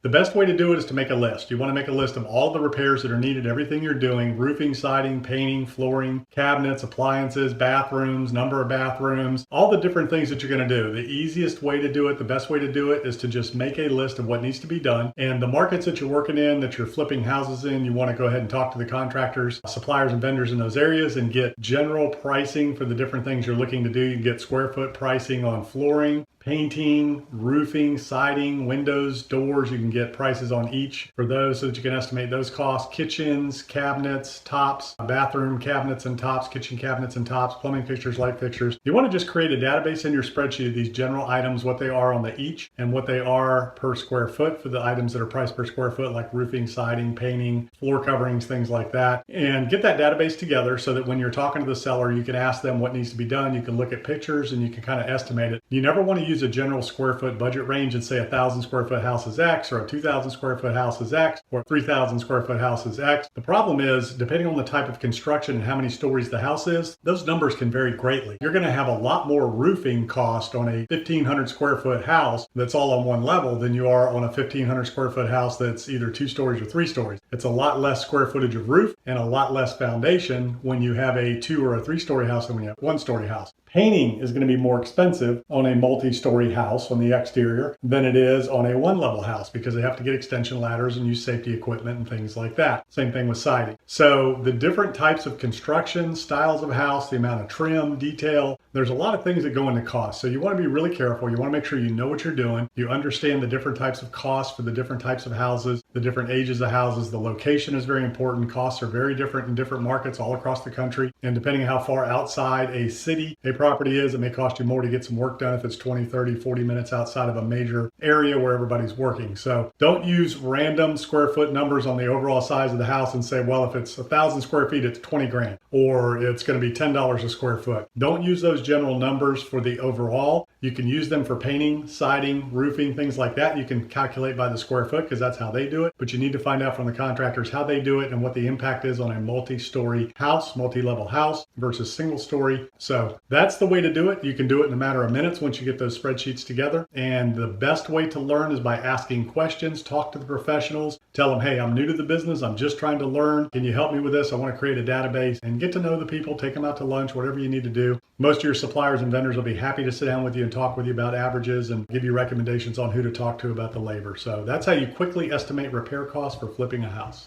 The best way to do it is to make a list. You want to make a list of all the repairs that are needed, everything you're doing, roofing, siding, painting, flooring, cabinets, appliances, bathrooms, number of bathrooms, all the different things that you're going to do. The easiest way to do it, the best way to do it is to just make a list of what needs to be done. And the markets that you're working in, that you're flipping houses in, you want to go ahead and talk to the contractors, suppliers, and vendors in those areas and get general pricing for the different things you're looking to do. You can get square foot pricing on flooring, painting, roofing, siding, windows, doors. You can get prices on each for those so that you can estimate those costs. Kitchens, cabinets, tops, bathroom cabinets and tops, kitchen cabinets and tops, plumbing fixtures, light fixtures. You want to just create a database in your spreadsheet of these general items, what they are on the each and what they are per square foot for the items that are priced per square foot, like roofing, siding, painting, floor coverings, things like that. And get that database together so that when you're talking to the seller, you can ask them what needs to be done. You can look at pictures and you can kind of estimate it. You never want to use a general square foot budget range and say 1,000 square foot house is X, or a 2,000 square foot house is X, or 3,000 square foot house is X. The problem is, depending on the type of construction and how many stories the house is, those numbers can vary greatly. You're going to have a lot more roofing cost on a 1,500 square foot house that's all on one level than you are on a 1,500 square foot house that's either 2 stories or 3 stories. It's a lot less square footage of roof and a lot less foundation when you have a 2 or a 3 story house than when you have a 1 story house. Painting is going to be more expensive on a multi-story house on the exterior than it is on a 1-level house because they have to get extension ladders and use safety equipment and things like that. Same thing with siding. So the different types of construction, styles of house, the amount of trim, detail, there's a lot of things that go into cost. So you want to be really careful. You want to make sure you know what you're doing. You understand the different types of costs for the different types of houses, the different ages of houses. The location is very important. Costs are very different in different markets all across the country. And depending on how far outside a city a property is, it may cost you more to get some work done if it's 20, 30, 40 minutes outside of a major area where everybody's working. So don't use random square foot numbers on the overall size of the house and say, well, if it's 1,000 square feet, it's 20 grand, or it's going to be $10 a square foot. Don't use those general numbers for the overall. You can use them for painting, siding, roofing, things like that. You can calculate by the square foot because that's how they do it. But you need to find out from the contractors how they do it and what the impact is on a multi-story house, multi-level house versus single story. So that's the way to do it. You can do it in a matter of minutes once you get those spreadsheets together. And the best way to learn is by asking questions. Talk to the professionals. Tell them, hey, I'm new to the business. I'm just trying to learn. Can you help me with this? I want to create a database, and get to know the people. Take them out to lunch, whatever you need to do. Most of your suppliers and vendors will be happy to sit down with you and talk with you about averages and give you recommendations on who to talk to about the labor. So that's how you quickly estimate repair costs for flipping a house.